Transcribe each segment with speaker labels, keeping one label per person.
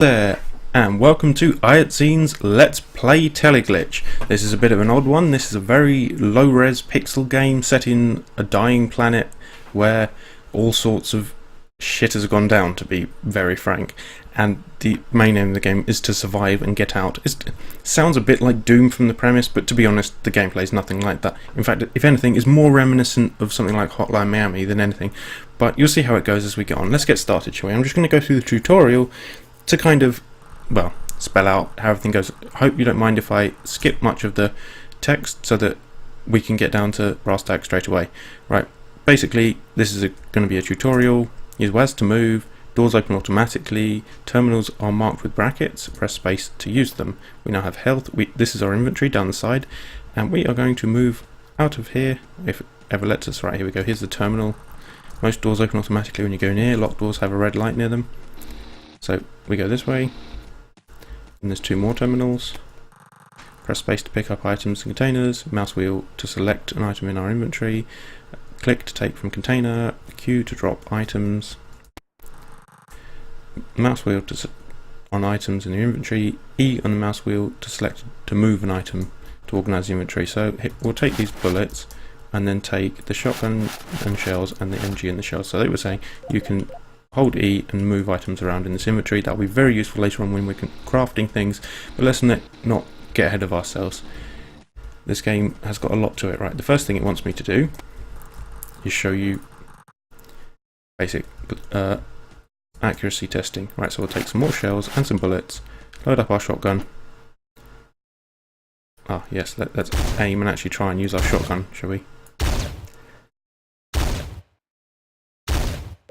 Speaker 1: There, and welcome to Iatzine's Let's Play Teleglitch. This is a bit of an odd one. This is a very low-res pixel game set in a dying planet where all sorts of shit has gone down, to be very frank. And the main aim of the game is to survive and get out. It sounds a bit like Doom from the premise, but to be honest, the gameplay is nothing like that. In fact, if anything, it's more reminiscent of something like Hotline Miami than anything. But you'll see how it goes as we get on. Let's get started, shall we? I'm just going to go through the tutorial to kind of, well, spell out how everything goes. I hope you don't mind if I skip much of the text so that we can get down to brass tacks straight away. Right, basically this is going to be a tutorial. Use WAS to move, doors open automatically, terminals are marked with brackets, press space to use them. We now have health, this is our inventory down the side, and we are going to move out of here, if it ever lets us. Right, here we go, here's the terminal. Most doors open automatically when you go near, locked doors have a red light near them. So we go this way, and there's two more terminals. Press space to pick up items and containers, mouse wheel to select an item in our inventory, click to take from container, Q to drop items, mouse wheel on items in the inventory, E on the mouse wheel to select to move an item to organise the inventory. So we'll take these bullets and then take the shotgun and shells and the MG and the shells. So they were saying you can hold E and move items around in this inventory. That'll be very useful later on when we're crafting things, but let's not get ahead of ourselves. This game has got a lot to it, right? The first thing it wants me to do is show you basic accuracy testing. Right, so we'll take some more shells and some bullets, load up our shotgun. Ah, yes, let's aim and actually try and use our shotgun, shall we?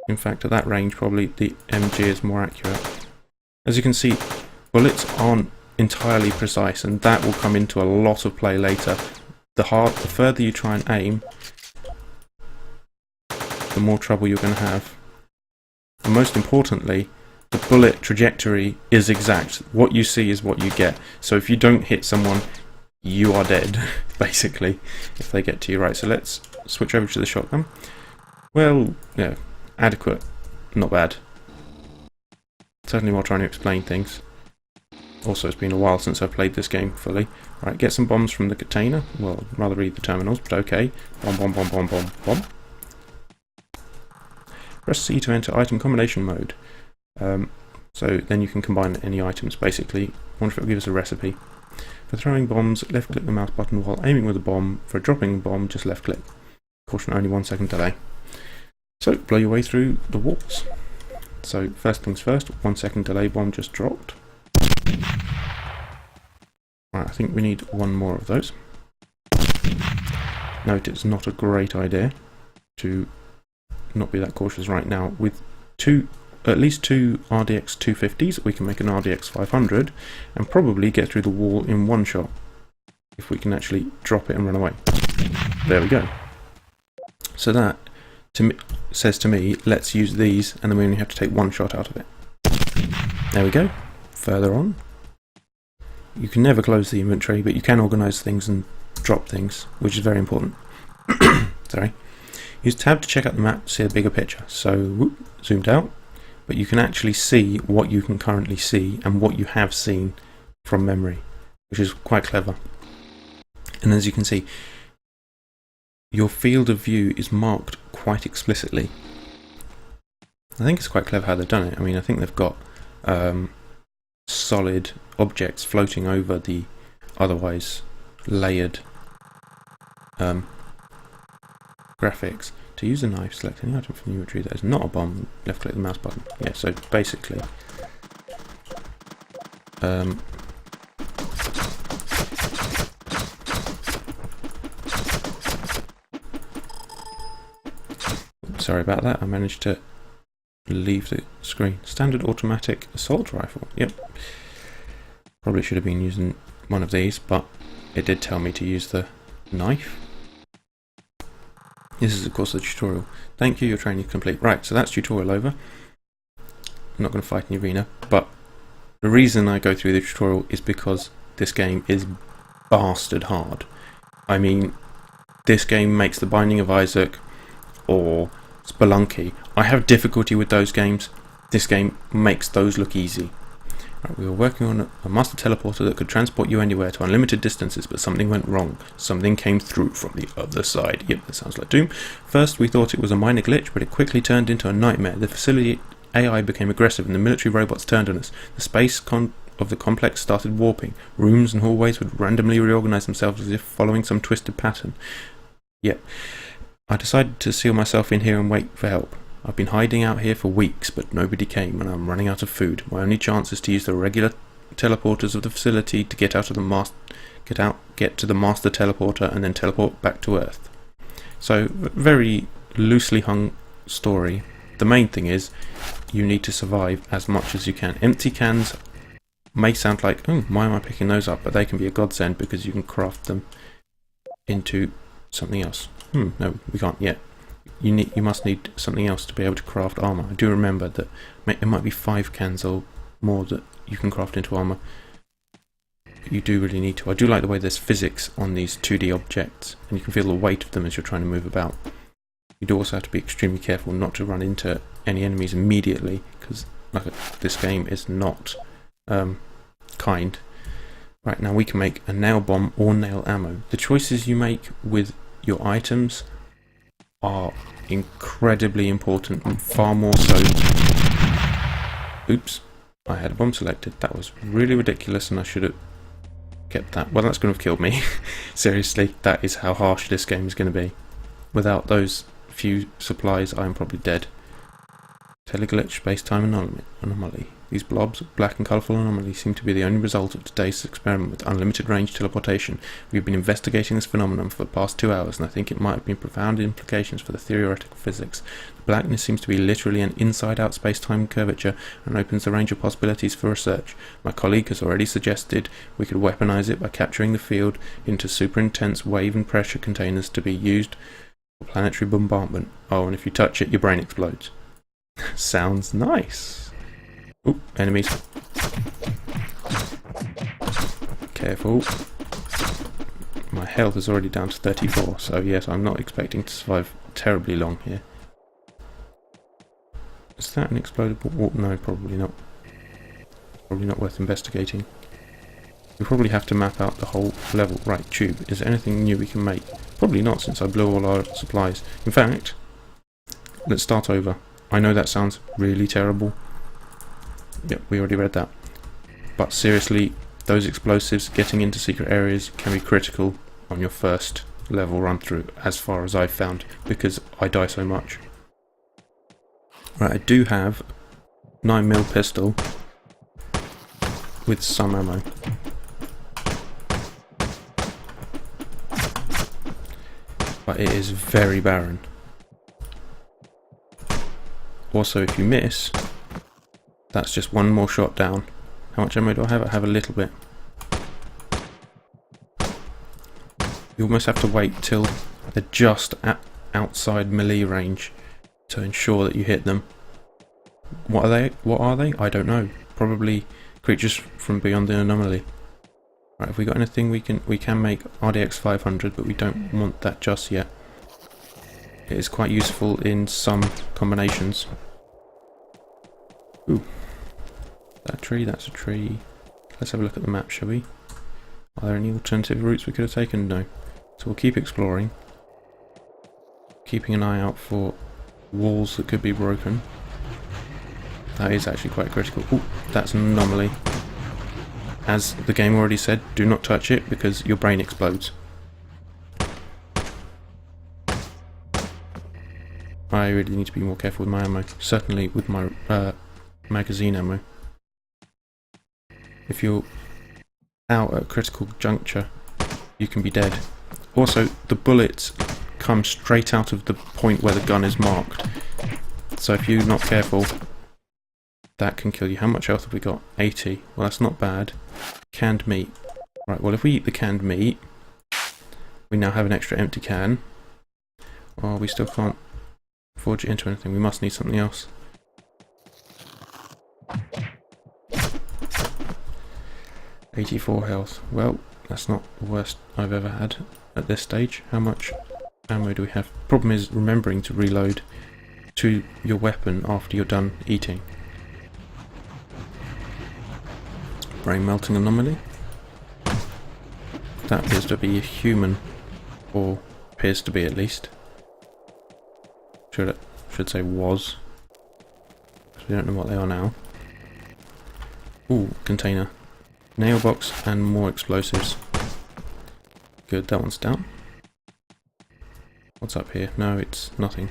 Speaker 1: In fact, at that range, probably the MG is more accurate. As you can see, bullets aren't entirely precise, and that will come into a lot of play later. The further you try and aim, the more trouble you're going to have. And most importantly, the bullet trajectory is exact. What you see is what you get. So if you don't hit someone, you are dead, basically, if they get to you. Right, so let's switch over to the shotgun. Well, yeah. Adequate, not bad. Certainly while trying to explain things. Also, it's been a while since I've played this game fully. Right, get some bombs from the container. Well, I'd rather read the terminals, but okay. Bomb, bomb, bomb, bomb, bomb, bomb. Press C to enter item combination mode. So then you can combine any items, basically. I wonder if it will give us a recipe. For throwing bombs, left click the mouse button while aiming with a bomb. For dropping a bomb, just left click. Caution, only 1 second delay. So, blow your way through the walls. So, first things first, 1 second delay, bomb just dropped. Right, I think we need one more of those. Note it's not a great idea to not be that cautious right now. With at least two RDX 250s, we can make an RDX 500 and probably get through the wall in one shot. If we can actually drop it and run away. There we go. So that says to me, let's use these, and then we only have to take one shot out of it. There we go. Further on. You can never close the inventory, but you can organise things and drop things, which is very important. Sorry. Use tab to check out the map to see a bigger picture. So, whoop, zoomed out, but you can actually see what you can currently see and what you have seen from memory, which is quite clever. And as you can see, your field of view is marked quite explicitly. I think it's quite clever how they've done it. I mean, I think they've got solid objects floating over the otherwise layered graphics. To use a knife, select any item from the inventory that is not a bomb, left click the mouse button. Yeah, so basically sorry about that, I managed to leave the screen. Standard automatic assault rifle. Yep. Probably should have been using one of these, but it did tell me to use the knife. This is of course the tutorial. Thank you, your training is complete. Right, so that's tutorial over. I'm not going to fight in the arena, but the reason I go through the tutorial is because this game is bastard hard. I mean, this game makes The Binding of Isaac or Spelunky. I have difficulty with those games. This game makes those look easy. Right, we were working on a master teleporter that could transport you anywhere to unlimited distances, but something went wrong. Something came through from the other side. Yep, that sounds like Doom. First, we thought it was a minor glitch, but it quickly turned into a nightmare. The facility AI became aggressive, and the military robots turned on us. The space of the complex started warping. Rooms and hallways would randomly reorganize themselves as if following some twisted pattern. Yep. I decided to seal myself in here and wait for help. I've been hiding out here for weeks, but nobody came, and I'm running out of food. My only chance is to use the regular teleporters of the facility to get to the master teleporter and then teleport back to Earth. So, very loosely hung story. The main thing is, you need to survive as much as you can. Empty cans may sound like, oh, why am I picking those up? But they can be a godsend because you can craft them into something else. No, we can't yet. You must need something else to be able to craft armor. I do remember that it might be 5 cans or more that you can craft into armor. You do really need to. I do like the way there's physics on these 2D objects, and you can feel the weight of them as you're trying to move about. You do also have to be extremely careful not to run into any enemies immediately, because this game is not kind. Right, now we can make a nail bomb or nail ammo. The choices you make with your items are incredibly important, and far more so. Oops, I had a bomb selected. That was really ridiculous, and I should have kept that. Well, that's going to have killed me. Seriously, that is how harsh this game is going to be. Without those few supplies, I am probably dead. Teleglitch, space-time anomaly. These blobs of black and colourful anomalies seem to be the only result of today's experiment with unlimited range teleportation. We've been investigating this phenomenon for the past 2 hours, and I think it might have profound implications for the theoretical physics. The blackness seems to be literally an inside-out space-time curvature and opens the range of possibilities for research. My colleague has already suggested we could weaponize it by capturing the field into super intense wave and pressure containers to be used for planetary bombardment. Oh, and if you touch it, your brain explodes. Sounds nice. Oop, enemies. Careful. My health is already down to 34, so yes, I'm not expecting to survive terribly long here. Is that an explodable wall? No, probably not. Probably not worth investigating. We probably have to map out the whole level. Right, tube. Is there anything new we can make? Probably not, since I blew all our supplies. In fact, let's start over. I know that sounds really terrible. Yep, we already read that. But seriously, those explosives getting into secret areas can be critical on your first level run through, as far as I've found, because I die so much. Right, I do have 9mm pistol with some ammo. But it is very barren. Also, if you miss, that's just one more shot down. How much ammo do I have? I have a little bit. You almost have to wait till they're just at outside melee range to ensure that you hit them. What are they? What are they? I don't know. Probably creatures from beyond the anomaly. Right, have we got anything we can make RDX 500, but we don't want that just yet. It is quite useful in some combinations. Ooh. That tree, that's a tree. Let's have a look at the map, shall we? Are there any alternative routes we could have taken? No. So we'll keep exploring. Keeping an eye out for walls that could be broken. That is actually quite critical. Ooh, that's an anomaly. As the game already said, do not touch it because your brain explodes. I really need to be more careful with my ammo. Certainly with my magazine ammo. If you're out at a critical juncture, you can be dead. Also, the bullets come straight out of the point where the gun is marked. So if you're not careful, that can kill you. How much health have we got? 80. Well, that's not bad. Canned meat. Right, well, if we eat the canned meat, we now have an extra empty can. Well, we still can't forge it into anything. We must need something else. $84 health. Well, that's not the worst I've ever had at this stage. How much ammo do we have? Problem is remembering to reload to your weapon after you're done eating. Brain melting anomaly. That appears to be a human, or appears to be at least. Should say was. We don't know what they are now. Ooh, container. Nail box and more explosives. Good, that one's down. What's up here? No, it's nothing.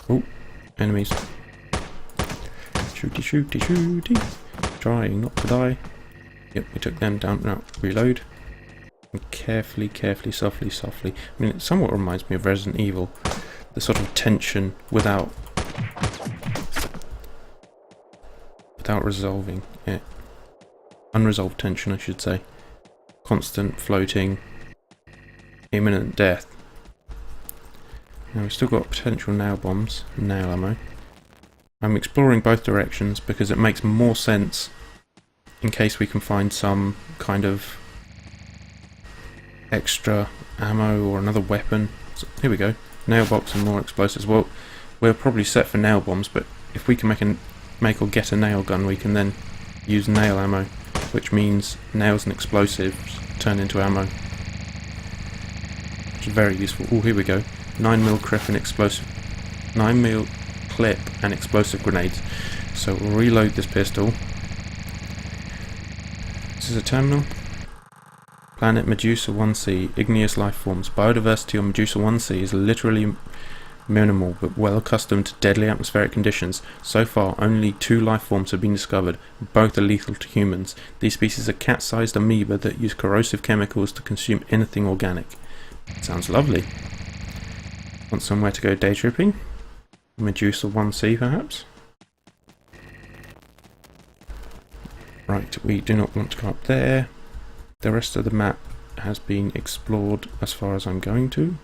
Speaker 1: Ooh, enemies. Shooty, shooty, shooty. Trying not to die. Yep, we took them down. Now, reload. And carefully, softly. I mean, it somewhat reminds me of Resident Evil. The sort of tension without resolving it. Unresolved tension, I should say. Constant floating, imminent death. Now we've still got potential nail bombs, nail ammo. I'm exploring both directions because it makes more sense in case we can find some kind of extra ammo or another weapon. So, here we go. Nail box and more explosives. Well, we're probably set for nail bombs, but if we can make or get a nail gun, we can then use nail ammo, which means nails and explosives turn into ammo, which is very useful. Oh, here we go. 9mm clip and explosive. 9mm clip and explosive grenades. So we'll reload this pistol. This is a terminal. Planet Medusa 1c, igneous life forms. Biodiversity on Medusa 1c is literally minimal, but well accustomed to deadly atmospheric conditions. So far, only 2 life forms have been discovered. Both are lethal to humans. These species are cat-sized amoeba that use corrosive chemicals to consume anything organic. Sounds lovely. Want somewhere to go day tripping? Medusa 1c, perhaps? Right, we do not want to go up there. The rest of the map has been explored as far as I'm going to.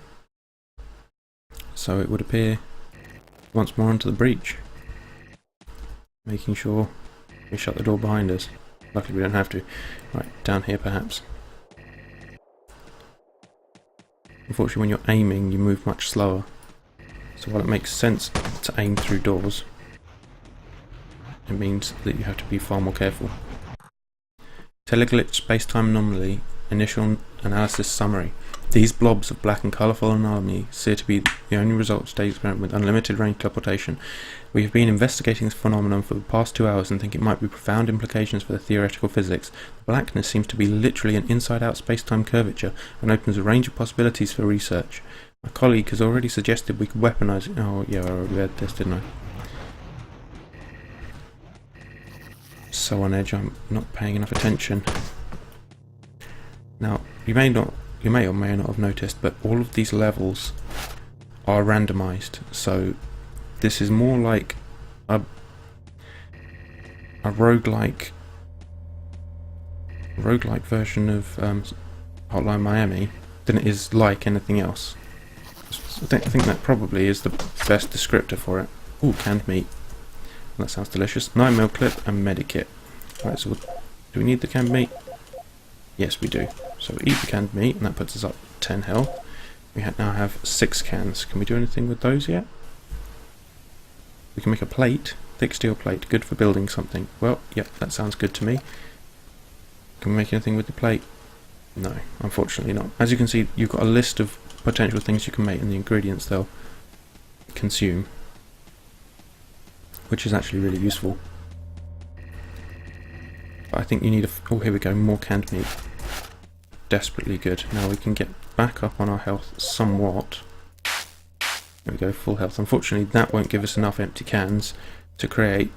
Speaker 1: So it would appear once more into the breach. Making sure we shut the door behind us. Luckily we don't have to. Right, down here perhaps. Unfortunately when you're aiming you move much slower. So while it makes sense to aim through doors, it means that you have to be far more careful. Teleglitch space-time anomaly, initial analysis summary. These blobs of black and colourful anomaly appear to be the only result of today's experiment with unlimited range teleportation. We have been investigating this phenomenon for the past 2 hours and think it might be profound implications for the theoretical physics. The blackness seems to be literally an inside-out space-time curvature and opens a range of possibilities for research. My colleague has already suggested we could weaponise it. Oh yeah, I already read this, didn't I? So on edge, I'm not paying enough attention. Now, you may or may not have noticed, but all of these levels are randomized. So this is more like a roguelike version of Hotline Miami than it is like anything else. I think that probably is the best descriptor for it. Ooh, canned meat. That sounds delicious. 9mm clip and medikit. Right, so do we need the canned meat? Yes, we do. So we eat the canned meat, and that puts us up 10 health. We now have 6 cans. Can we do anything with those yet? We can make a plate, thick steel plate, good for building something. Well, yep, that sounds good to me. Can we make anything with the plate? No, unfortunately not. As you can see, you've got a list of potential things you can make and the ingredients they'll consume, which is actually really useful. But I think you need oh, here we go, more canned meat. Desperately good. Now we can get back up on our health somewhat. There we go, full health. Unfortunately, that won't give us enough empty cans to create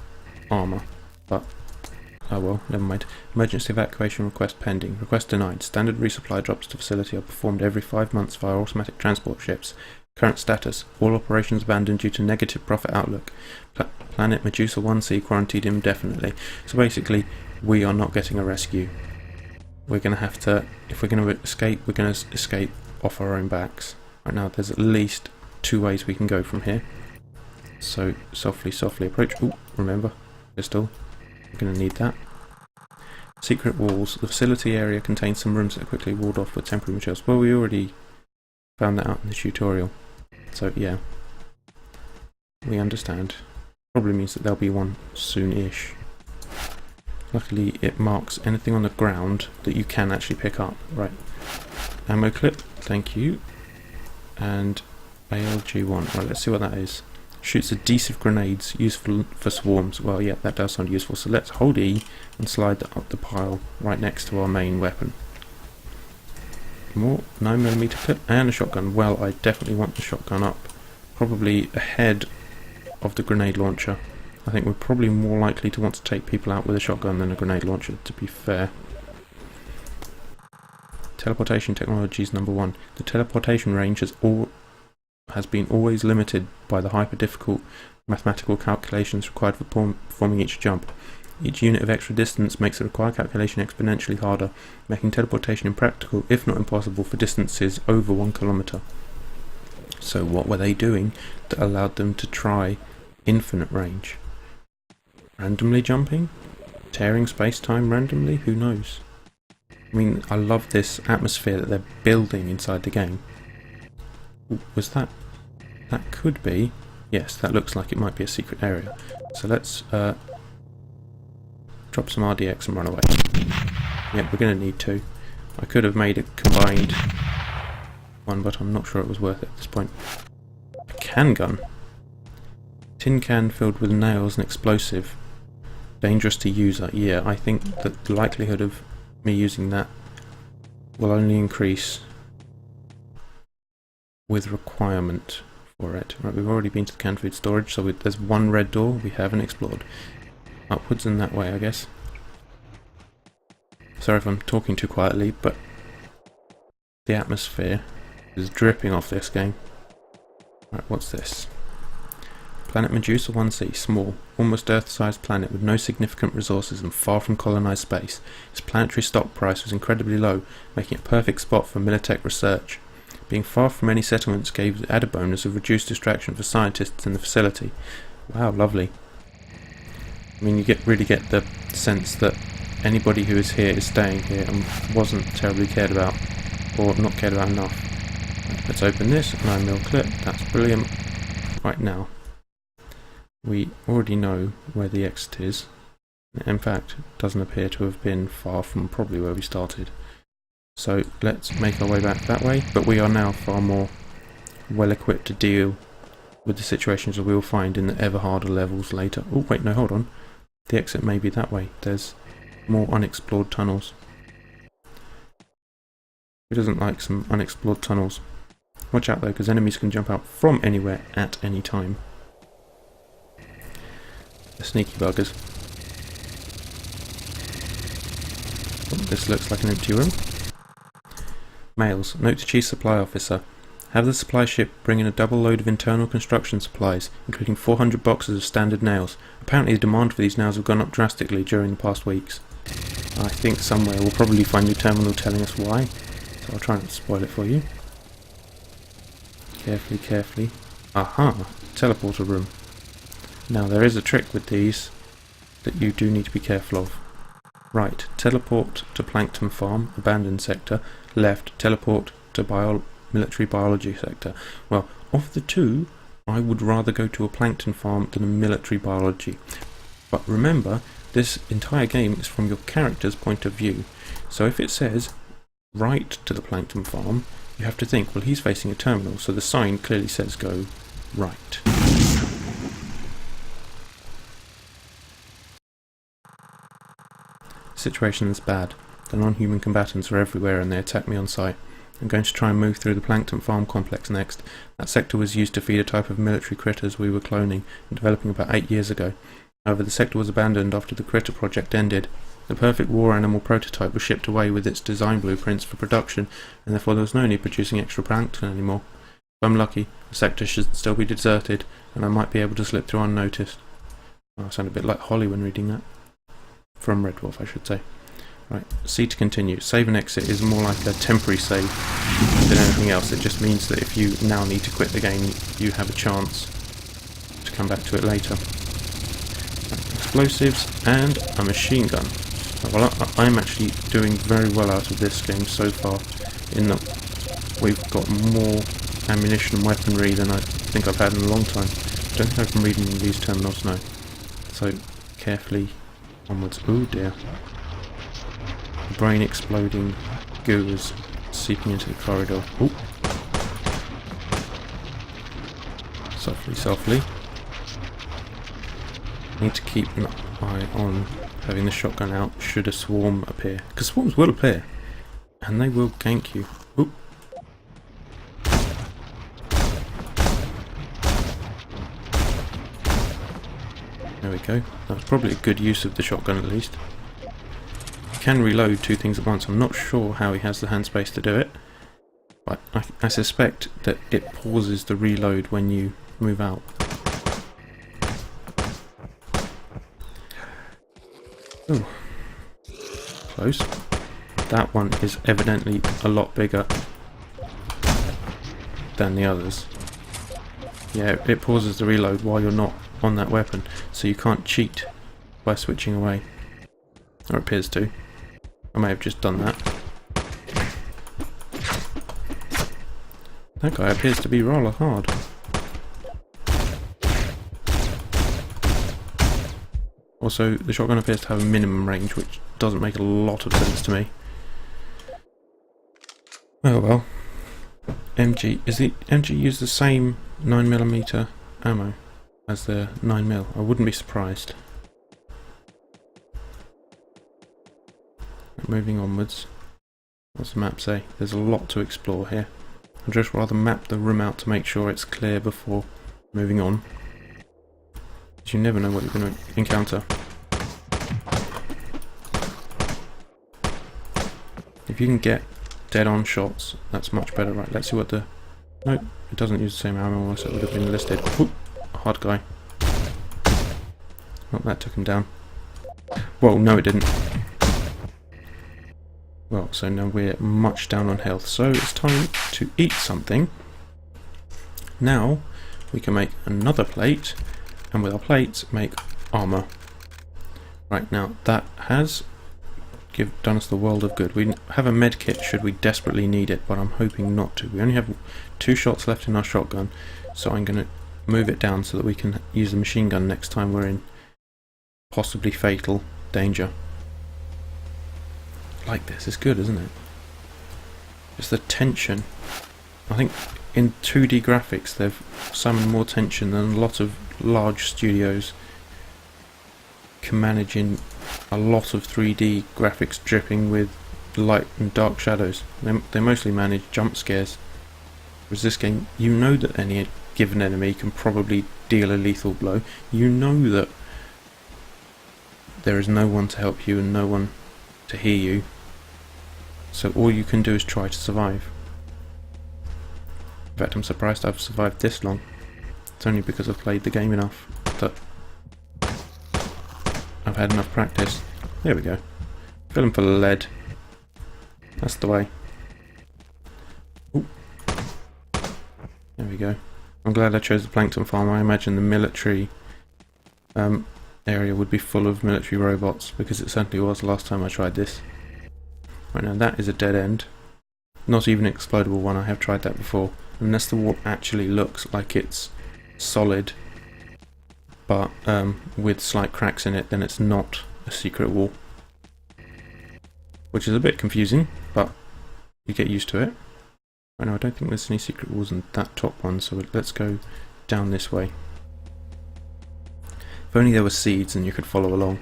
Speaker 1: armour, but oh well, never mind. Emergency evacuation request pending. Request denied. Standard resupply drops to facility are performed every 5 months via automatic transport ships. Current status. All operations abandoned due to negative profit outlook. Planet Medusa 1c quarantined indefinitely. So basically, we are not getting a rescue. We're going to have to, if we're going to escape, we're going to escape off our own backs. Right now, there's at least 2 ways we can go from here. So, softly approach. Ooh, remember, pistol. We're going to need that. Secret walls. The facility area contains some rooms that are quickly walled off with temporary materials. Well, we already found that out in the tutorial. So, yeah. We understand. Probably means that there'll be one soon-ish. Luckily it marks anything on the ground that you can actually pick up. Right. Ammo clip, thank you. And ALG1. Right, let's see what that is. Shoots adhesive grenades, useful for swarms. Well, yeah, that does sound useful. So let's hold E and slide that up the pile right next to our main weapon. More 9mm clip and a shotgun. Well, I definitely want the shotgun up, probably ahead of the grenade launcher. I think we're probably more likely to want to take people out with a shotgun than a grenade launcher, to be fair. Teleportation technology is number 1. The teleportation range has been always limited by the hyper-difficult mathematical calculations required for performing each jump. Each unit of extra distance makes the required calculation exponentially harder, making teleportation impractical, if not impossible, for distances over 1 kilometre. So what were they doing that allowed them to try infinite range? Randomly jumping? Tearing space-time randomly? Who knows? I mean, I love this atmosphere that they're building inside the game. Was that... That could be... Yes, that looks like it might be a secret area. So let's drop some RDX and run away. Yep, we're going to need to. I could have made a combined one, but I'm not sure it was worth it at this point. A can gun. Tin can filled with nails and explosive. Dangerous to user. Yeah, I think that the likelihood of me using that will only increase with requirement for it. Right, we've already been to the canned food storage, so there's one red door we haven't explored. Upwards and that way, I guess. Sorry if I'm talking too quietly, but the atmosphere is dripping off this game. Right, what's this? Planet Medusa 1c, small, almost Earth-sized planet with no significant resources and far from colonized space. Its planetary stock price was incredibly low, making it a perfect spot for Militech research. Being far from any settlements gave the added bonus of reduced distraction for scientists in the facility. Wow, lovely. I mean, you really get the sense that anybody who is here is staying here and wasn't terribly cared about, or not cared about enough. Right, let's open this, 9mm clip, that's brilliant. Right now, we already know where the exit is. In fact, it doesn't appear to have been far from probably where we started. So let's make our way back that way, but we are now far more well equipped to deal with the situations that we will find in the ever harder levels later. Oh wait, no, hold on. The exit may be that way. There's more unexplored tunnels. Who doesn't like some unexplored tunnels? Watch out though, because enemies can jump out from anywhere at any time. The sneaky buggers. Oh, this looks like an empty room. Mails. Note to Chief Supply Officer. Have the supply ship bring in a double load of internal construction supplies, including 400 boxes of standard nails. Apparently the demand for these nails have gone up drastically during the past weeks. I think somewhere we'll probably find the terminal telling us why, so I'll try not to spoil it for you. Carefully, carefully. Aha! Teleporter room. Now there is a trick with these that you do need to be careful of. Right, teleport to Plankton Farm, abandoned sector. Left, teleport to military biology sector. Well, of the two, I would rather go to a plankton farm than a military biology. But remember, this entire game is from your character's point of view. So if it says right to the plankton farm, you have to think, well, he's facing a terminal, so the sign clearly says go right. The situation is bad. The non-human combatants are everywhere and they attack me on sight. I'm going to try and move through the plankton farm complex next. That sector was used to feed a type of military critters we were cloning and developing about 8 years ago. However, the sector was abandoned after the critter project ended. The perfect war animal prototype was shipped away with its design blueprints for production, and therefore there was no need producing extra plankton anymore. If I'm lucky, the sector should still be deserted, and I might be able to slip through unnoticed. Oh, I sound a bit like Holly when reading that. From Red Dwarf, I should say. Right, C to continue. Save and exit is more like a temporary save than anything else. It just means that if you now need to quit the game, you have a chance to come back to it later. Explosives and a machine gun. Well, I'm actually doing very well out of this game so far, in that we've got more ammunition and weaponry than I think I've had in a long time. I don't think I can read any of these terminals now. So carefully Onwards. Oh dear. The brain exploding goo is seeping into the corridor. Oh. Softly, softly. Need to keep an eye on having the shotgun out should a swarm appear. Because swarms will appear. And they will gank you. Oop. There we go. That was probably a good use of the shotgun at least. You can reload two things at once. I'm not sure how he has the hand space to do it. But I suspect that it pauses the reload when you move out. Oh. Close. That one is evidently a lot bigger than the others. Yeah, it pauses the reload while you're not on that weapon, so you can't cheat by switching away. Or it appears to. I may have just done that. That guy appears to be rather hard. Also, the shotgun appears to have a minimum range, which doesn't make a lot of sense to me. Oh well. Is the MG use the same 9mm ammo as the 9mm? I wouldn't be surprised. Moving onwards. What's the map say? There's a lot to explore here. I'd just rather map the room out to make sure it's clear before moving on. Because you never know what you're going to encounter. If you can get dead-on shots, that's much better. Right, let's see what the... Nope, it doesn't use the same ammo, so it would have been listed. Ooh, hard guy. Oh, that took him down. Whoa, no it didn't. Well, so now we're much down on health, so it's time to eat something. Now, we can make another plate, and with our plates, make armour. Right, now, that has done us the world of good. We have a med kit should we desperately need it, but I'm hoping not to. We only have 2 shots left in our shotgun, so I'm going to move it down so that we can use the machine gun next time we're in possibly fatal danger. Like this is good, isn't it? Just the tension. I think in 2D graphics they've summoned more tension than a lot of large studios can manage in a lot of 3D graphics dripping with light and dark shadows. They mostly manage jump scares. Whereas this game, you know that any given enemy can probably deal a lethal blow. You know that there is no one to help you and no one to hear you. So all you can do is try to survive. In fact, I'm surprised I've survived this long. It's only because I've played the game enough that I've had enough practice. There we go. Fill 'em full of lead. That's the way. Ooh. There we go. I'm glad I chose the plankton farm. I imagine the military area would be full of military robots, because it certainly was last time I tried this. Right, now that is a dead end. Not even an explodable one, I have tried that before. Unless the wall actually looks like it's solid, but with slight cracks in it, then it's not a secret wall. Which is a bit confusing, but you get used to it. Right, now I don't think there's any secret walls in that top one, so let's go down this way. If only there were seeds and you could follow along.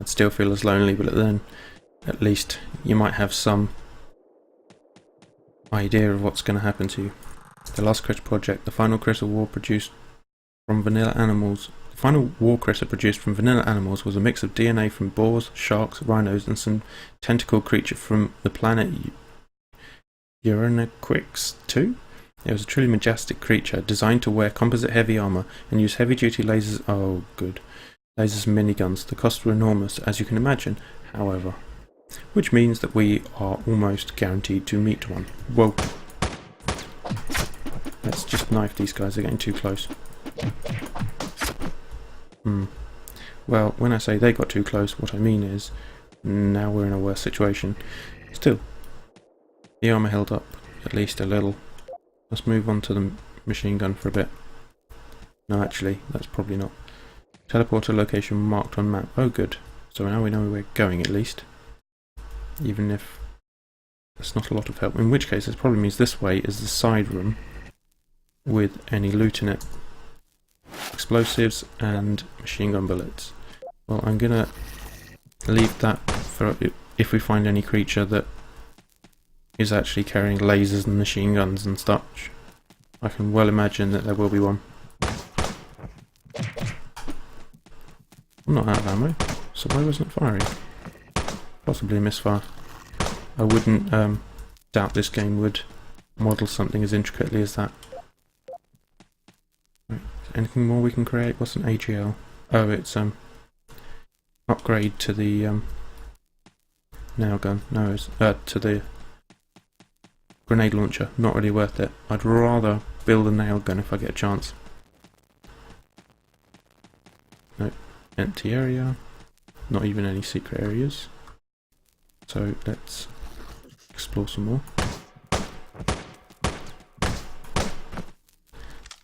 Speaker 1: I'd still feel as lonely, but then at least you might have some idea of what's going to happen to you. The last crisp project, the final crisp war produced from vanilla animals. The final war crisp produced from vanilla animals was a mix of DNA from boars, sharks, rhinos, and some tentacled creature from the planet Uranquix 2. It was a truly majestic creature designed to wear composite heavy armor and use heavy-duty lasers. Oh, good. Lasers and miniguns. The costs were enormous, as you can imagine. However, which means that we are almost guaranteed to meet one. Whoa. Let's just knife these guys, they're getting too close. Well, when I say they got too close, what I mean is, now we're in a worse situation. Still, the armor held up, at least a little. Let's move on to the machine gun for a bit. No, actually, that's probably not. Teleporter location marked on map. Oh good. So now we know where we're going at least. Even if that's not a lot of help. In which case, this probably means this way is the side room with any loot in it. Explosives and machine gun bullets. Well, I'm gonna leave that for if we find any creature that is actually carrying lasers and machine guns and such. I can well imagine that there will be one. I'm not out of ammo, so why wasn't it firing? Possibly a misfire. I wouldn't doubt this game would model something as intricately as that. Right. Anything more we can create? What's an AGL? Oh, it's upgrade to the nail gun. No, it's to the grenade launcher. Not really worth it. I'd rather build a nail gun if I get a chance. Nope. Empty area. Not even any secret areas. So let's explore some more.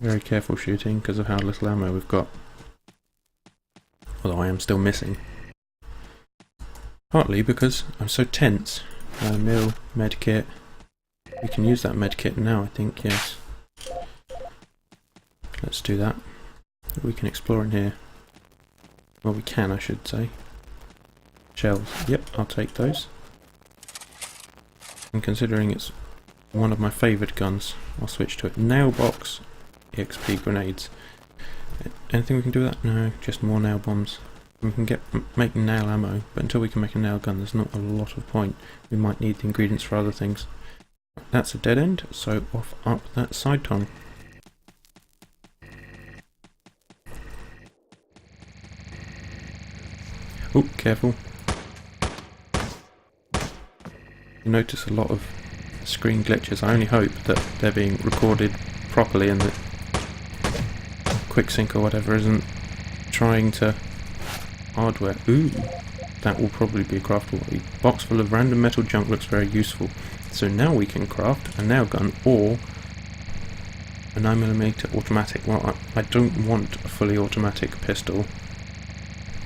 Speaker 1: Very careful shooting because of how little ammo we've got. Although I am still missing. Partly because I'm so tense. Mill, medkit. We can use that medkit now, I think, yes. Let's do that. We can explore in here. Well, we can, I should say. Shells. Yep, I'll take those. And considering it's one of my favoured guns, I'll switch to it. Nail box, EXP grenades. Anything we can do with that? No, just more nail bombs. We can make nail ammo, but until we can make a nail gun, there's not a lot of point. We might need the ingredients for other things. That's a dead end, so off up that side tunnel. Oh, careful. You notice a lot of screen glitches. I only hope that they're being recorded properly and that QuickSync or whatever isn't trying to hardware. Ooh, that will probably be a craftable. A box full of random metal junk looks very useful. So now we can craft a nail gun or a 9mm automatic. Well, I don't want a fully automatic pistol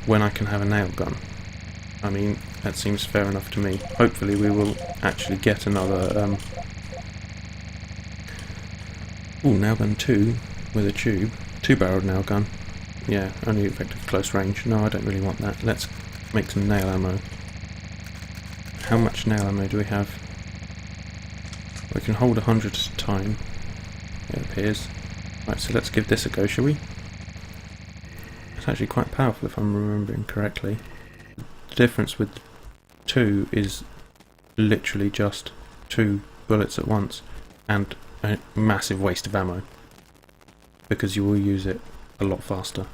Speaker 1: when I can have a nail gun. I mean, that seems fair enough to me. Hopefully we will actually get another nail gun 2 with a tube. 2-barreled nail gun. Yeah, only effective close range. No, I don't really want that. Let's make some nail ammo. How much nail ammo do we have? We can hold 100 at a time, it appears. Right, so let's give this a go, shall we? It's actually quite powerful if I'm remembering correctly. The difference with 2 is literally just 2 bullets at once and a massive waste of ammo because you will use it a lot faster.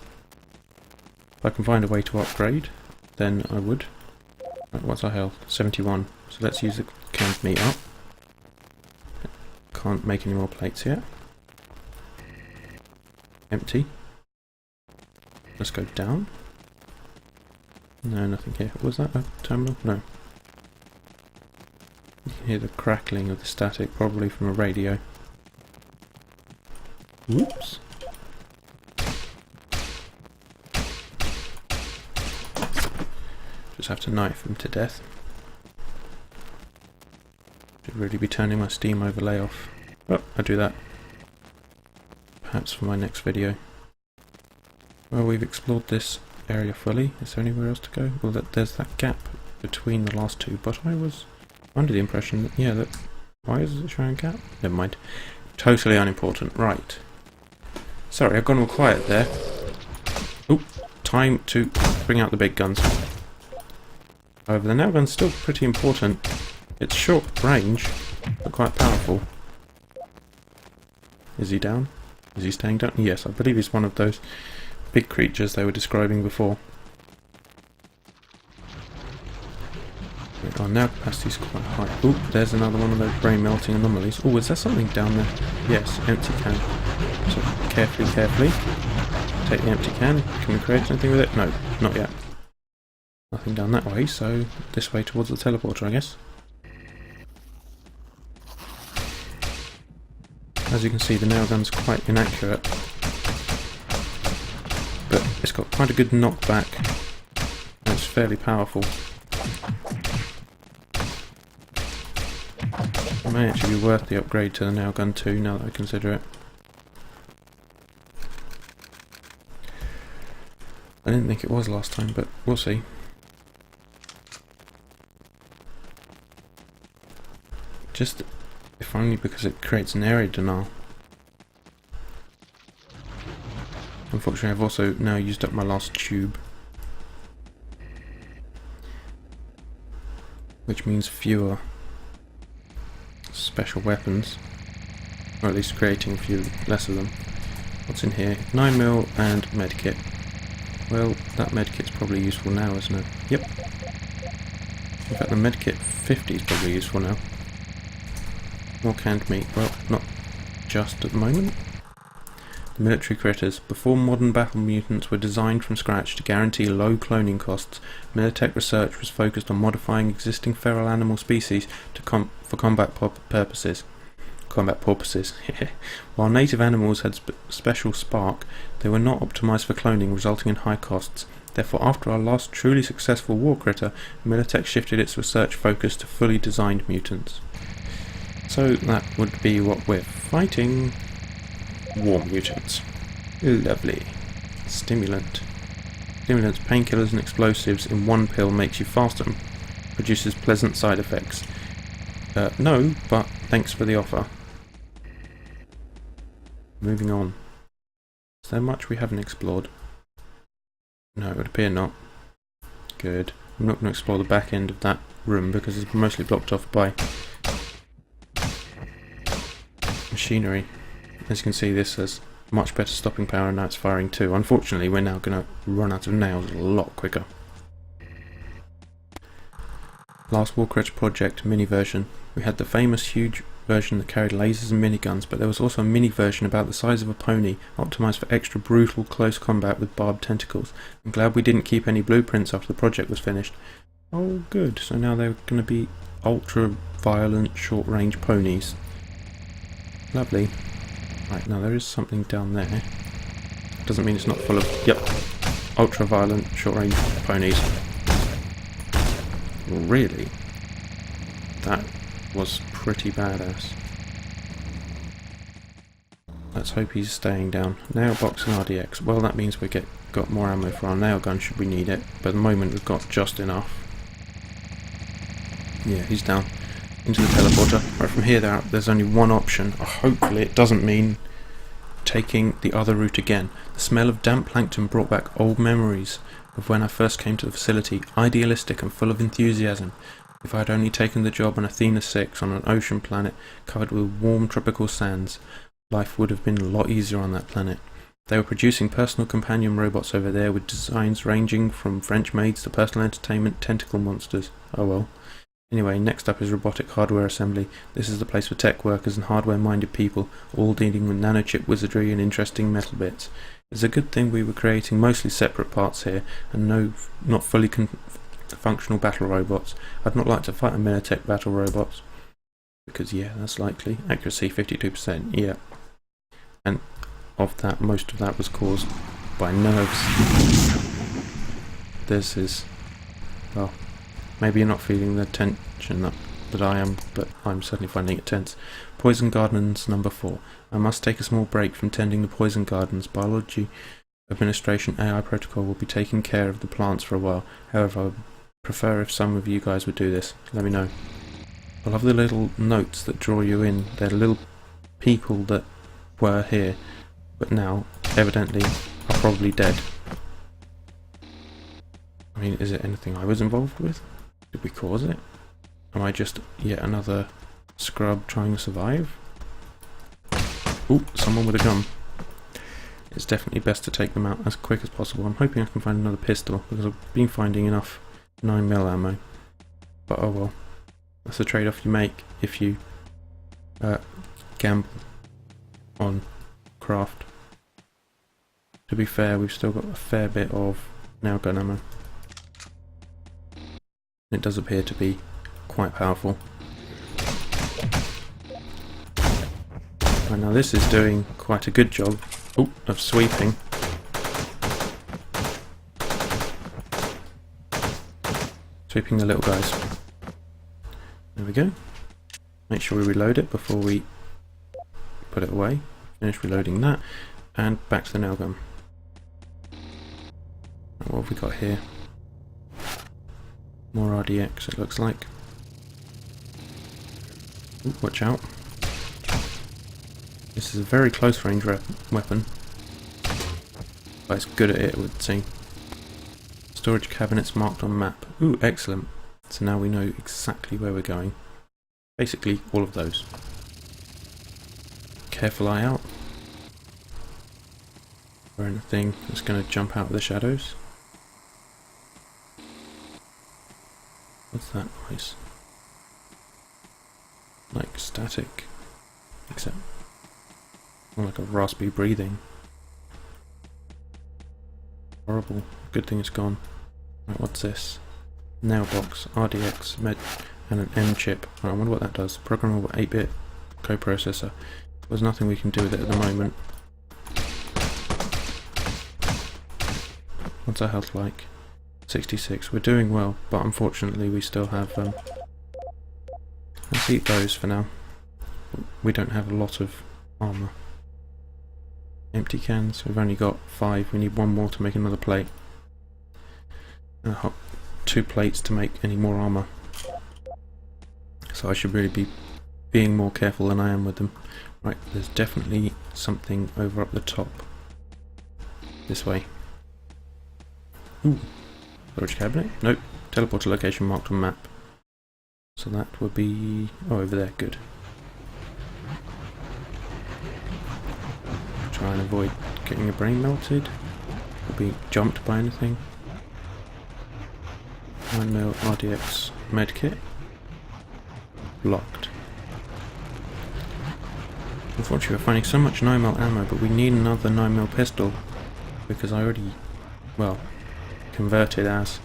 Speaker 1: If I can find a way to upgrade, then I would. Right, what's our health? 71. So let's use the canned meat up. Can't make any more plates yet. Empty. Let's go down. No, nothing here. Was that a terminal? No. You can hear the crackling of the static, probably from a radio. Whoops. Just have to knife him to death. Should really be turning my Steam overlay off. Oh, I'll do that. Perhaps for my next video. Well, we've explored this area fully. Is there anywhere else to go? Well, there's that gap between the last two, but I was under the impression that, yeah, that... Why is it showing a gap? Never mind. Totally unimportant. Right. Sorry, I've gone all quiet there. Oh, time to bring out the big guns. However, the nail gun's still pretty important. It's short range, but quite powerful. Is he down? Is he staying down? Yes, I believe he's one of those big creatures they were describing before. Our nail capacity's quite high. Oh, there's another one of those brain melting anomalies. Oh, is there something down there? Yes, empty can. So carefully, carefully. Take the empty can. Can we create anything with it? No, not yet. Nothing down that way, so this way towards the teleporter, I guess. As you can see, the nail gun's quite inaccurate, but It's got quite a good knockback. And it's fairly powerful. It may actually be worth the upgrade to the nail gun too, now that I consider it. I didn't think it was last time, but we'll see. Just, if only because it creates an area denial. Unfortunately, I've also now used up my last tube. Which means fewer special weapons. Or at least creating less of them. What's in here? 9mm and medkit. Well, that medkit's probably useful now, isn't it? Yep. In fact, the medkit 50 is probably useful now. More canned meat. Well, not just at the moment. The military critters. Before modern battle mutants were designed from scratch to guarantee low cloning costs, Militech research was focused on modifying existing feral animal species for combat purposes. While native animals had special spark, they were not optimised for cloning, resulting in high costs. Therefore, after our last truly successful war critter, Militech shifted its research focus to fully designed mutants. So that would be what we're fighting. War mutants. Lovely. Stimulants, painkillers and explosives in one pill makes you faster and produces pleasant side effects. No, but thanks for the offer. Moving on. Is there much we haven't explored? No, it would appear not. Good. I'm not going to explore the back end of that room because it's mostly blocked off by machinery. As you can see, this has much better stopping power and now it's firing too. Unfortunately, we're now going to run out of nails a lot quicker. Last Warcrest project mini version. We had the famous huge version that carried lasers and miniguns, but there was also a mini version about the size of a pony, optimised for extra brutal close combat with barbed tentacles. I'm glad we didn't keep any blueprints after the project was finished. Oh good, so now they're going to be ultra violent short range ponies. Lovely. Right, now there is something down there. Doesn't mean it's not full of, yep, ultra violent short range ponies. Really? That was pretty badass. Let's hope he's staying down. Nail box and RDX. Well, that means we got more ammo for our nail gun should we need it, but at the moment we've got just enough. Yeah, he's down. Into the teleporter. Right, from here there's only one option. Hopefully it doesn't mean taking the other route again. The smell of damp plankton brought back old memories of when I first came to the facility, idealistic and full of enthusiasm. If I had only taken the job on Athena 6 on an ocean planet covered with warm tropical sands, life would have been a lot easier on that planet. They were producing personal companion robots over there with designs ranging from French maids to personal entertainment tentacle monsters. Oh well. Anyway, next up is robotic hardware assembly. This is the place for tech workers and hardware-minded people, all dealing with nanochip wizardry and interesting metal bits. It's a good thing we were creating mostly separate parts here, and not fully functional battle robots. I'd not like to fight a Militech battle robots, because yeah, that's likely. Accuracy 52%, yeah. And of that, most of that was caused by nerves. This is, well, maybe you're not feeling the tension that I am, but I'm certainly finding it tense. Poison Gardens number 4. I must take a small break from tending the poison gardens. Biology Administration AI protocol will be taking care of the plants for a while. However, I would prefer if some of you guys would do this. Let me know. I love the little notes that draw you in. They're little people that were here, but now, evidently, are probably dead. I mean, is it anything I was involved with? Did we cause it? Am I just yet another scrub trying to survive? Ooh, someone with a gun. It's definitely best to take them out as quick as possible. I'm hoping I can find another pistol, because I've been finding enough 9mm ammo. But oh well. That's the trade-off you make if you gamble on craft. To be fair, we've still got a fair bit of nail gun ammo. It does appear to be quite powerful. Right, now this is doing quite a good job of sweeping. Sweeping the little guys. There we go. Make sure we reload it before we put it away. Finish reloading that. And back to the nail gun. What have we got here? More RDX it looks like. Ooh, watch out. This is a very close range weapon. But it's good at it, it would seem. Storage cabinets marked on map. Ooh, excellent. So now we know exactly where we're going. Basically, all of those. Careful eye out. For anything that's going to jump out of the shadows. What's that noise? Like static. Except more like a raspy breathing. Horrible. Good thing it's gone. Right, what's this? Nail box, RDX, med, and an M chip. Right, I wonder what that does. Programmable 8-bit coprocessor. There's nothing we can do with it at the moment. What's our health like? 66. We're doing well, but unfortunately we still have... let's eat those for now. We don't have a lot of armour. Empty cans. We've only got 5. We need 1 more to make another plate. 2 plates to make any more armour. So I should really be being more careful than I am with them. Right, there's definitely something over up the top. This way. Ooh. Storage cabinet? Nope. Teleporter location marked on map. So that would be... oh, over there. Good. Try and avoid getting your brain melted. Or being jumped by anything. 9mm RDX medkit. Locked. Unfortunately, we're finding so much 9mm ammo, but we need another 9mm pistol because I already, well, converted as.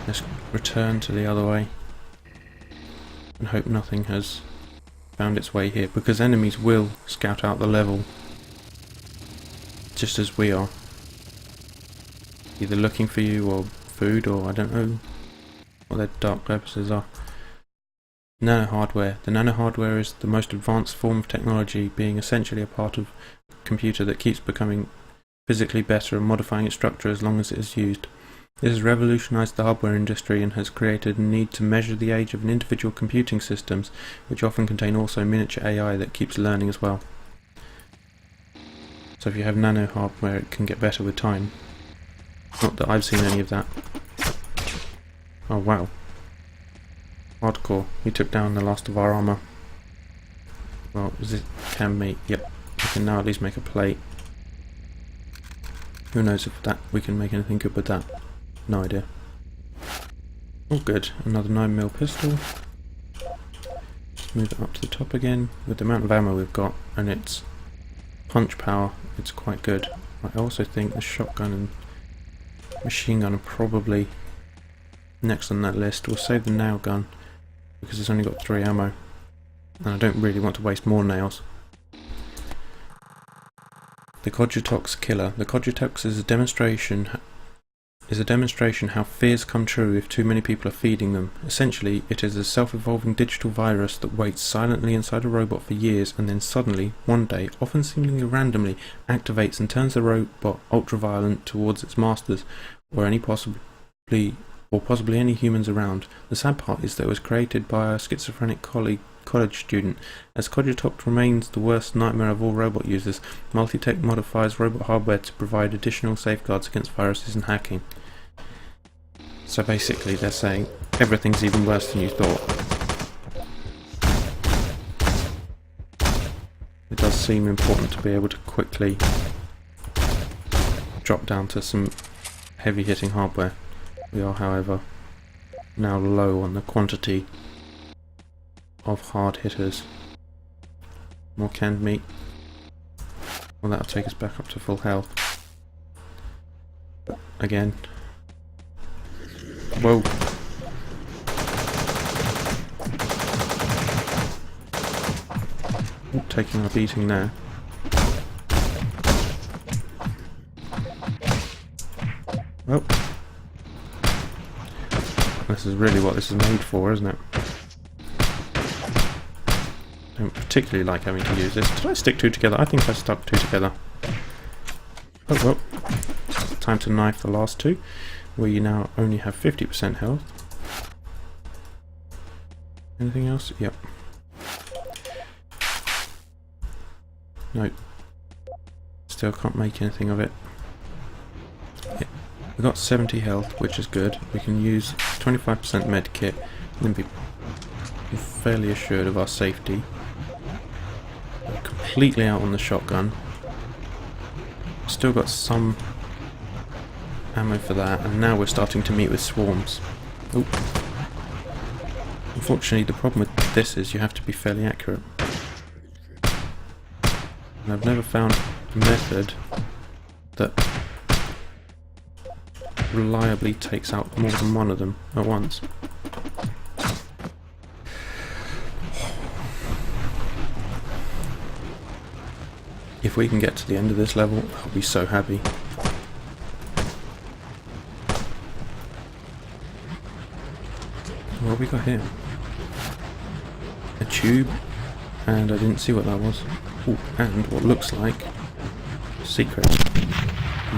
Speaker 1: Let's return to the other way and hope nothing has found its way here, because enemies will scout out the level just as we are, either looking for you or food, or I don't know what their dark purposes are. Nano hardware. The nano hardware is the most advanced form of technology, being essentially a part of a computer that keeps becoming physically better and modifying its structure as long as it is used. This has revolutionized the hardware industry and has created a need to measure the age of an individual computing systems, which often contain also miniature AI that keeps learning as well. So if you have nano hardware, it can get better with time. Not that I've seen any of that. Oh wow. Hardcore. We took down the last of our armour. Well, is it can meat? Yep. We can now at least make a plate. Who knows if that we can make anything good with that. No idea. Oh good. Another 9mm pistol. Just move it up to the top again. With the amount of ammo we've got and its punch power, it's quite good. I also think the shotgun and machine gun are probably next on that list. We'll save the nail gun because it's only got 3 ammo and I don't really want to waste more nails. The Cogitox killer. The Cogitox is a demonstration how fears come true if too many people are feeding them. Essentially, it is a self-evolving digital virus that waits silently inside a robot for years and then suddenly, one day, often seemingly randomly, activates and turns the robot ultra-violent towards its masters or possibly any humans around. The sad part is that it was created by a schizophrenic college student. As Cogitox remains the worst nightmare of all robot users, Multitech modifies robot hardware to provide additional safeguards against viruses and hacking. So basically they're saying everything's even worse than you thought. It does seem important to be able to quickly drop down to some heavy hitting hardware. We are, however, now low on the quantity of hard hitters. More canned meat. Well, that'll take us back up to full health. But again. Whoa. Ooh, taking a beating there. Well, This is really what this is made for, isn't it? Don't particularly like having to use this. Did I stick two together? I think I stuck two together. Oh well. Time to knife the last two, where you now only have 50% health. Anything else? Yep. Nope. Still can't make anything of it. Yeah. We've got 70 health, which is good. We can use 25% med kit and be fairly assured of our safety. We're completely out on the shotgun. Still got some ammo for that, and now we're starting to meet with swarms. Oop. Unfortunately, the problem with this is you have to be fairly accurate. And I've never found a method that reliably takes out more than one of them at once. If we can get to the end of this level, I'll be so happy. What have we got here? A tube, and I didn't see what that was. Ooh, and what looks like secret.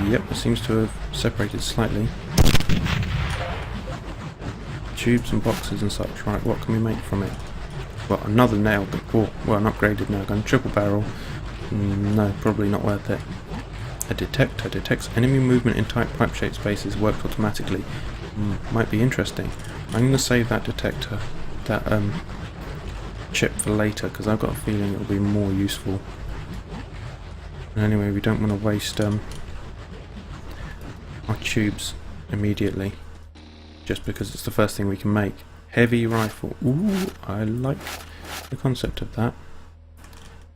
Speaker 1: Yep, it seems to have separated slightly. Tubes and boxes and such. Right, what can we make from it? Well, another nail gun. Oh, well, an upgraded nail gun. Triple barrel. No, probably not worth it. A detector detects enemy movement in tight pipe-shaped spaces, worked automatically. Might be interesting. I'm going to save that detector, that chip for later, because I've got a feeling it'll be more useful. And anyway, we don't want to waste our tubes immediately, just because it's the first thing we can make. Heavy rifle. Ooh, I like the concept of that.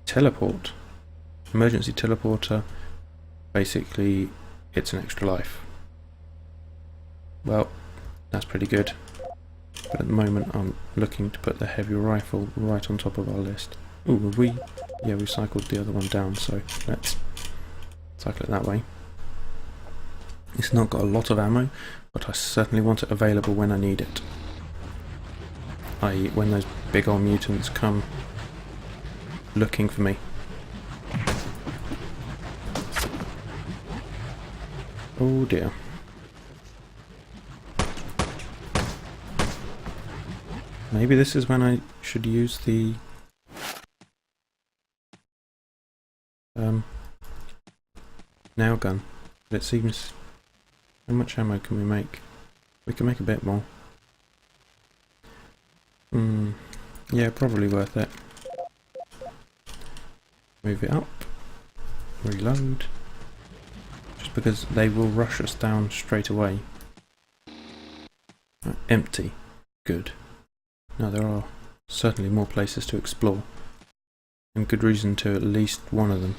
Speaker 1: Teleport. Emergency teleporter. Basically, it's an extra life. Well, that's pretty good. But at the moment, I'm looking to put the heavy rifle right on top of our list. Ooh, have we? Yeah, we cycled the other one down, so let's cycle it that way. It's not got a lot of ammo, but I certainly want it available when I need it. I.e., when those big old mutants come looking for me. Oh dear. Maybe this is when I should use the nail gun. But it seems... How much ammo can we make? We can make a bit more. Yeah, probably worth it. Move it up. Reload. Just because they will rush us down straight away. Empty. Good. Now there are certainly more places to explore. And good reason to at least one of them.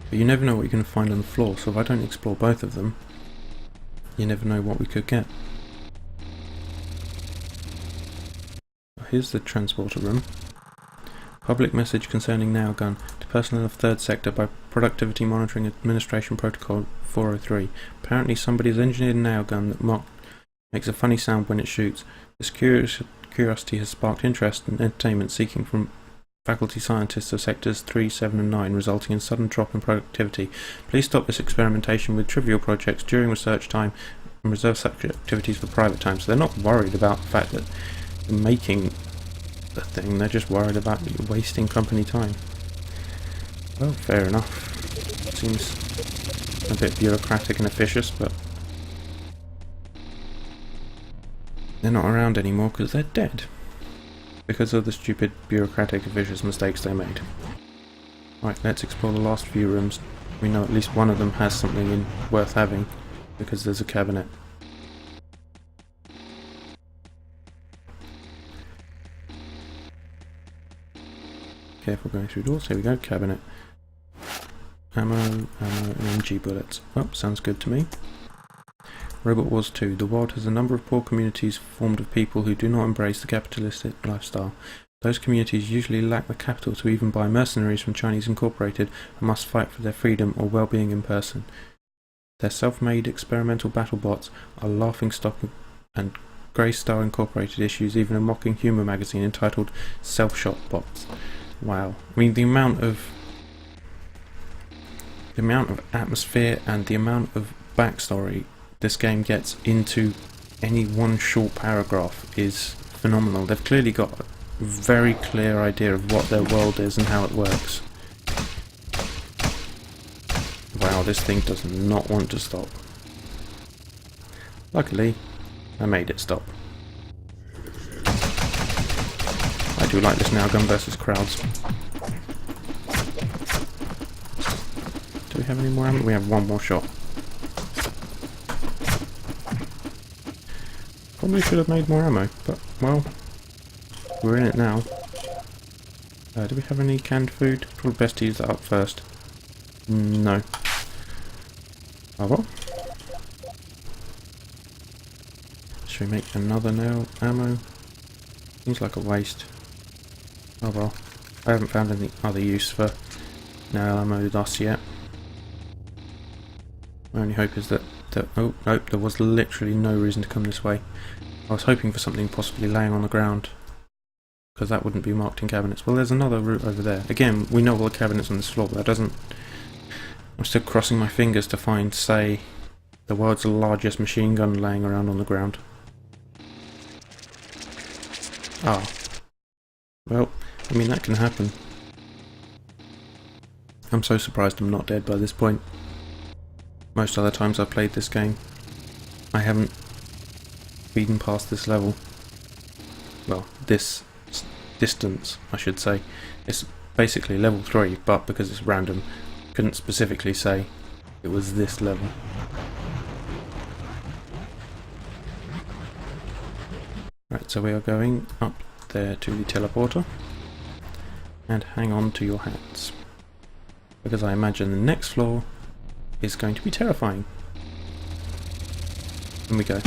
Speaker 1: But you never know what you're going to find on the floor, so if I don't explore both of them, you never know what we could get. Here's the transporter room. Public message concerning nail gun to personnel of third sector by Productivity Monitoring Administration Protocol 403. Apparently somebody has engineered a nail gun that makes a funny sound when it shoots. This curiosity has sparked interest and entertainment seeking from faculty scientists of sectors 3, 7 and 9, resulting in sudden drop in productivity. Please stop this experimentation with trivial projects during research time and reserve such activities for private time. So they're not worried about the fact that they're making the thing, they're just worried about wasting company time. Well, fair enough. Seems a bit bureaucratic and officious, but they're not around anymore because they're dead. Because of the stupid bureaucratic officious mistakes they made. Right, let's explore the last few rooms. We know at least one of them has something worth having, because there's a cabinet. Careful going through doors. Here we go, cabinet. Ammo, and MG bullets. Oh, sounds good to me. Robot Wars 2. The world has a number of poor communities formed of people who do not embrace the capitalistic lifestyle. Those communities usually lack the capital to even buy mercenaries from Chinese Incorporated and must fight for their freedom or well-being in person. Their self-made experimental battle bots are laughingstock and Greystar Incorporated issues even a mocking humour magazine entitled Self-Shot Bots. Wow. I mean, the amount of atmosphere and the amount of backstory this game gets into any one short paragraph is phenomenal. They've clearly got a very clear idea of what their world is and how it works. Wow, this thing does not want to stop. Luckily, I made it stop. I do like this now, gun versus crowds. Do we have any more ammo? We have one more shot. Probably should have made more ammo, but, well, we're in it now. Do we have any canned food? Probably best to use that up first. No. Oh well. Should we make another nail ammo? Seems like a waste. Oh well. I haven't found any other use for nail ammo thus yet. My only hope is that oh nope, there was literally no reason to come this way. I was hoping for something possibly laying on the ground, because that wouldn't be marked in cabinets. Well, there's another route over there. Again, we know all the cabinets on this floor, but that doesn't... I'm still crossing my fingers to find, say, the world's largest machine gun laying around on the ground. Ah. Well, I mean, that can happen. I'm so surprised I'm not dead by this point. Most other times I've played this game, I haven't beaten past this level. Well, this distance, I should say. It's basically level 3, but because it's random, couldn't specifically say it was this level. Right, so we are going up there to the teleporter, and hang on to your hats, because I imagine the next floor is going to be terrifying. In we go.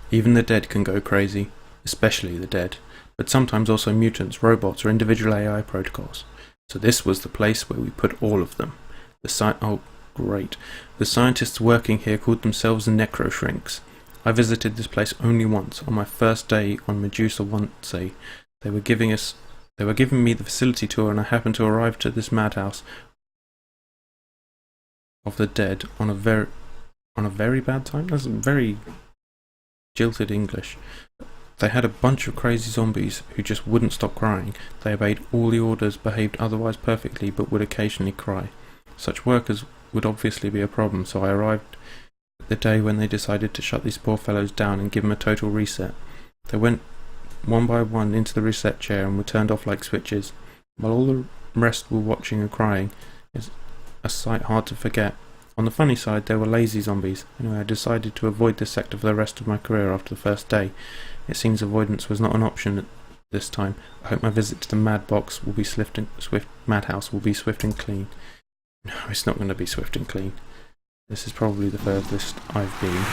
Speaker 1: Even the dead can go crazy, especially the dead, but sometimes also mutants, robots, or individual AI protocols. So this was the place where we put all of them. Oh, great. The scientists working here called themselves the Necroshrinks. I visited this place only once, on my first day on Medusa Once. They were giving me the facility tour, and I happened to arrive to this madhouse of the dead on a very bad time. That's very jilted English. They had a bunch of crazy zombies who just wouldn't stop crying. They obeyed all the orders, behaved otherwise perfectly, but would occasionally cry. Such workers would obviously be a problem, so I arrived the day when they decided to shut these poor fellows down and give them a total reset. They went one by one into the reset chair and were turned off like switches, while all the rest were watching and crying. It's a sight hard to forget. On the funny side, there were lazy zombies. Anyway, I decided to avoid this sector for the rest of my career after the first day. It seems avoidance was not an option at this time. I hope my visit to the madhouse will be swift and clean. No, it's not going to be swift and clean. This is probably the furthest I've been.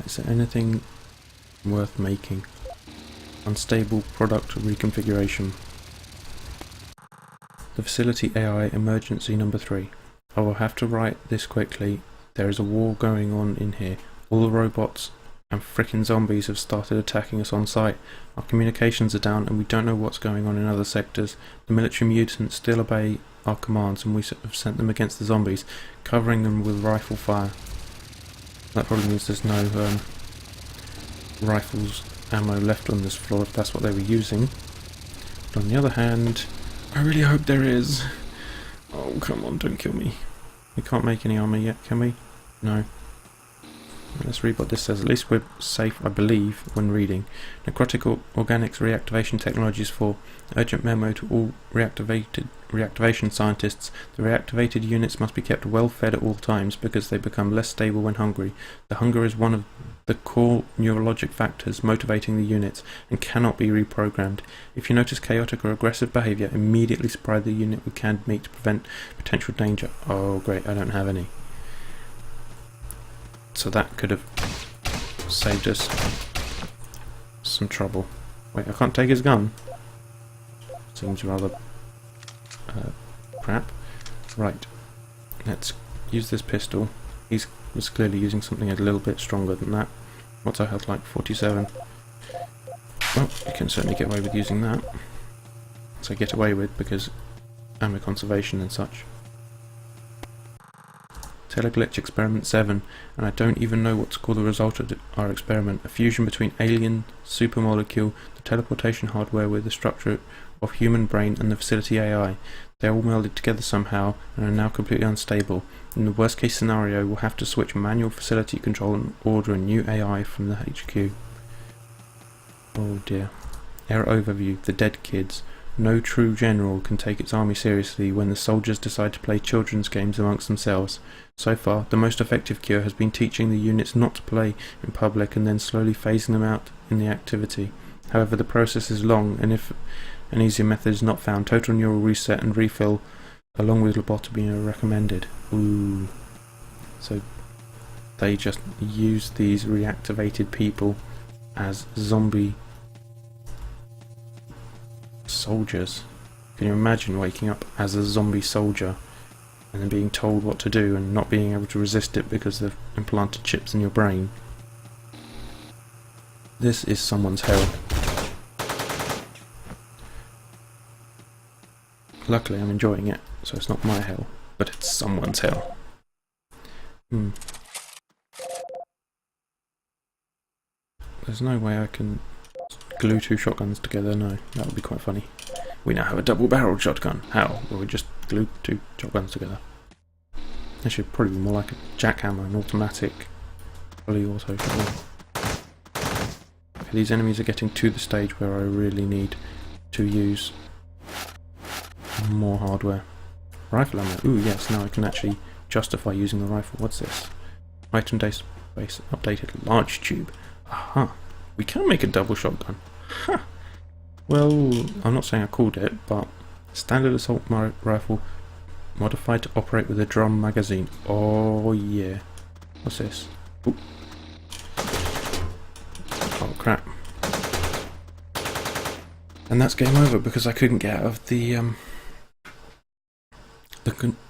Speaker 1: Is there anything worth making? Unstable product reconfiguration. The facility AI emergency number 3. I will have to write this quickly. There is a war going on in here. All the robots and frickin' zombies have started attacking us on site. Our communications are down and we don't know what's going on in other sectors. The military mutants still obey our commands and we have sent them against the zombies, covering them with rifle fire. That probably means there's no rifles ammo left on this floor if that's what they were using. But on the other hand, I really hope there is. Oh, come on, don't kill me. We can't make any armor yet, can we? No. Let's read what this says. At least we're safe, I believe, when reading. Necrotic Organics Reactivation Technologies 4. Urgent memo to all reactivation scientists. The reactivated units must be kept well fed at all times because they become less stable when hungry. The hunger is one of the core neurologic factors motivating the units and cannot be reprogrammed. If you notice chaotic or aggressive behavior, immediately supply the unit with canned meat to prevent potential danger. Oh great, I don't have any. So that could have saved us some trouble. Wait, I can't take his gun? Seems rather crap. Right, let's use this pistol. He was clearly using something a little bit stronger than that. What's our health like? 47. Well, you can certainly get away with using that. So get away with because ammo conservation and such. Teleglitch Experiment 7, and I don't even know what to call the result of our experiment. A fusion between alien supermolecule, the teleportation hardware with the structure of human brain and the facility AI. They're all melded together somehow and are now completely unstable. In the worst case scenario, we'll have to switch manual facility control and order a new AI from the HQ. Oh dear. Error overview, the dead kids. No true general can take its army seriously when the soldiers decide to play children's games amongst themselves. So far, the most effective cure has been teaching the units not to play in public and then slowly phasing them out in the activity. However, the process is long, and if an easier method is not found, total neural reset and refill along with lobotomy are recommended. Ooh. So they just use these reactivated people as zombie soldiers. Can you imagine waking up as a zombie soldier and then being told what to do and not being able to resist it because they've implanted chips in your brain? This is someone's hell. Luckily I'm enjoying it, so it's not my hell, but it's someone's hell. There's no way I can glue two shotguns together, no, that would be quite funny. We now have a double-barreled shotgun. How? Well, we just glue two shotguns together. This should probably be more like a jackhammer, an automatic, fully auto shotgun. Okay, these enemies are getting to the stage where I really need to use more hardware. Rifle ammo. Ooh, yes, now I can actually justify using the rifle. What's this? Item database updated. Large tube. Aha. We can make a double shotgun. Ha! Well, I'm not saying I called it, but standard assault rifle modified to operate with a drum magazine. Oh yeah. What's this? Ooh. Oh crap. And that's game over because I couldn't get out of the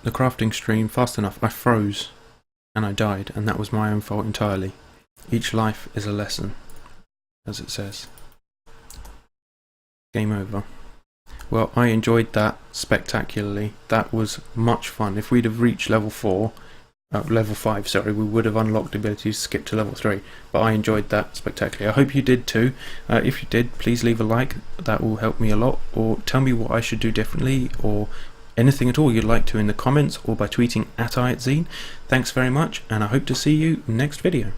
Speaker 1: crafting stream fast enough. I froze and I died, and that was my own fault entirely. Each life is a lesson, as it says. Game over. Well, I enjoyed that spectacularly. That was much fun. If we'd have reached level 5, sorry, we would have unlocked the ability to skip to level 3. But I enjoyed that spectacularly. I hope you did too. If you did, please leave a like. That will help me a lot. Or tell me what I should do differently, or anything at all you'd like to in the comments, or by tweeting @IatZine. Thanks very much, and I hope to see you next video.